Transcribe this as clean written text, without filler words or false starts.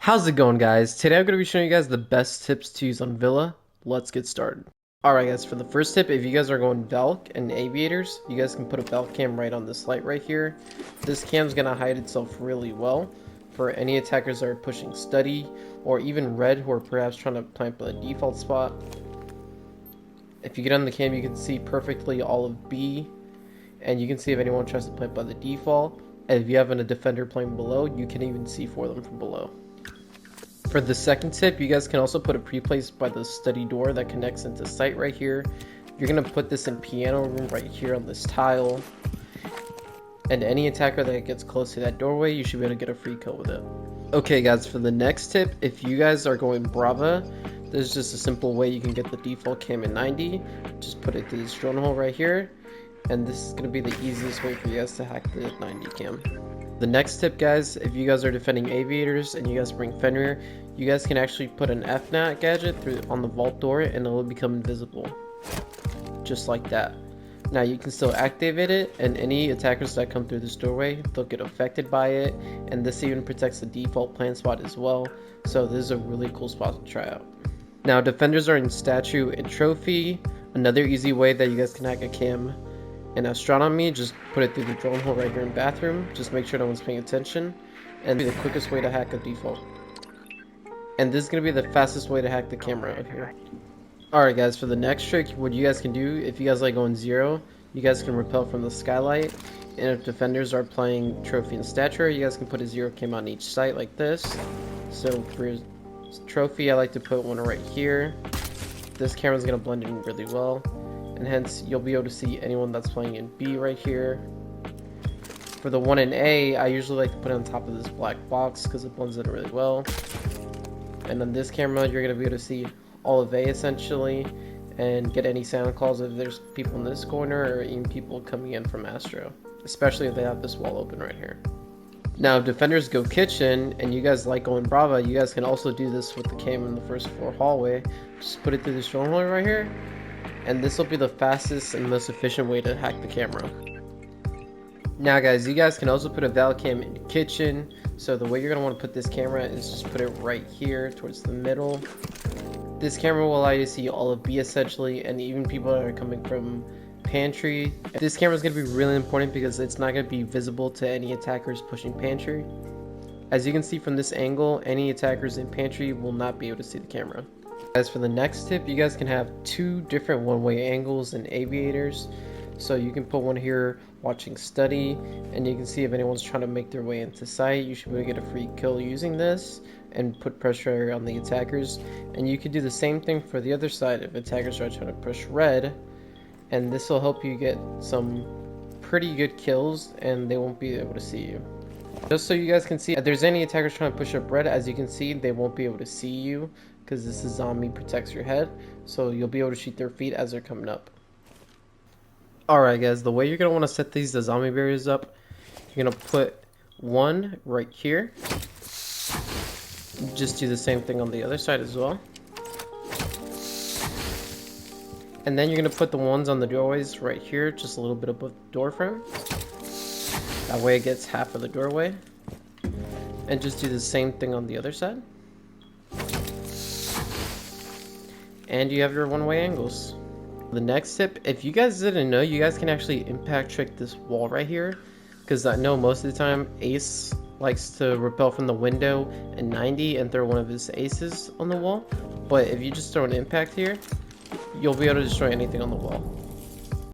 How's it going, guys? Today I'm going to be showing you guys the best tips to use on Villa. Let's get started. Alright guys, for the first tip, if you guys are going Valk and Aviators, you guys can put a Valk cam right on this light right here. This cam's going to hide itself really well for any attackers that are pushing Study, or even Red who are perhaps trying to plant the default spot. If you get on the cam, you can see perfectly all of B, and you can see if anyone tries to plant by the default. And if you have a defender playing below, you can even see for them from below. For the second tip, you guys can also put a pre-place by the study door that connects into site right here. You're going to put this in piano room right here on this tile. And any attacker that gets close to that doorway, you should be able to get a free kill with it. Okay guys, for the next tip, if you guys are going Brava, there's just a simple way you can get the default cam in 90. Just put it through this drone hole right here. And this is going to be the easiest way for you guys to hack the 90 cam. The next tip, guys, if you guys are defending Aviators and you guys bring Fenrir, you guys can actually put an FNAT gadget on the vault door and it will become invisible. Just like that. Now you can still activate it, and any attackers that come through this doorway, they'll get affected by it, and this even protects the default plant spot as well, so this is a really cool spot to try out. Now defenders are in statue and trophy. Another easy way that you guys can hack a cam in astronomy, just put it through the drone hole right here in bathroom. Just make sure no one's paying attention, and the quickest way to hack a default. And this is going to be the fastest way to hack the camera out here. Alright guys, for the next trick, what you guys can do, if you guys like going zero, you guys can repel from the skylight. And if defenders are playing trophy and stature, you guys can put a zero cam on each site like this. So for trophy, I like to put one right here. This camera's going to blend in really well, and hence you'll be able to see anyone that's playing in B right here. For the one in A, I usually like to put it on top of this black box because it blends in really well. And on this camera, you're going to be able to see all of A essentially, and get any sound calls if there's people in this corner or even people coming in from Astro, especially if they have this wall open right here. Now if defenders go kitchen and you guys like going Brava, you guys can also do this with the cam in the first floor hallway. Just put it through this drone hole right here, and this will be the fastest and most efficient way to hack the camera. Now guys, you guys can also put a Val cam in the kitchen. So the way you're going to want to put this camera is just put it right here towards the middle. This camera will allow you to see all of B essentially, and even people that are coming from pantry. This camera is going to be really important because it's not going to be visible to any attackers pushing pantry. As you can see from this angle, any attackers in pantry will not be able to see the camera. As for the next tip, you guys can have two different one-way angles in Aviators. So you can put one here watching study, and you can see if anyone's trying to make their way into site. You should be able to get a free kill using this and put pressure on the attackers. And you could do the same thing for the other side if attackers are trying to push red, and this will help you get some pretty good kills and they won't be able to see you. Just so you guys can see, if there's any attackers trying to push up red, as you can see, they won't be able to see you because this is zombie protects your head, so you'll be able to shoot their feet as they're coming up. Alright guys, the way you're going to want to set these zombie barriers up, you're going to put one right here. Just do the same thing on the other side as well. And then you're going to put the ones on the doorways right here, just a little bit above the door frame. That way it gets half of the doorway. And just do the same thing on the other side. And you have your one-way angles. The next tip, if you guys didn't know, you guys can actually impact trick this wall right here, because I know most of the time Ace likes to repel from the window in 90 and throw one of his aces on the wall, but if you just throw an impact here, you'll be able to destroy anything on the wall.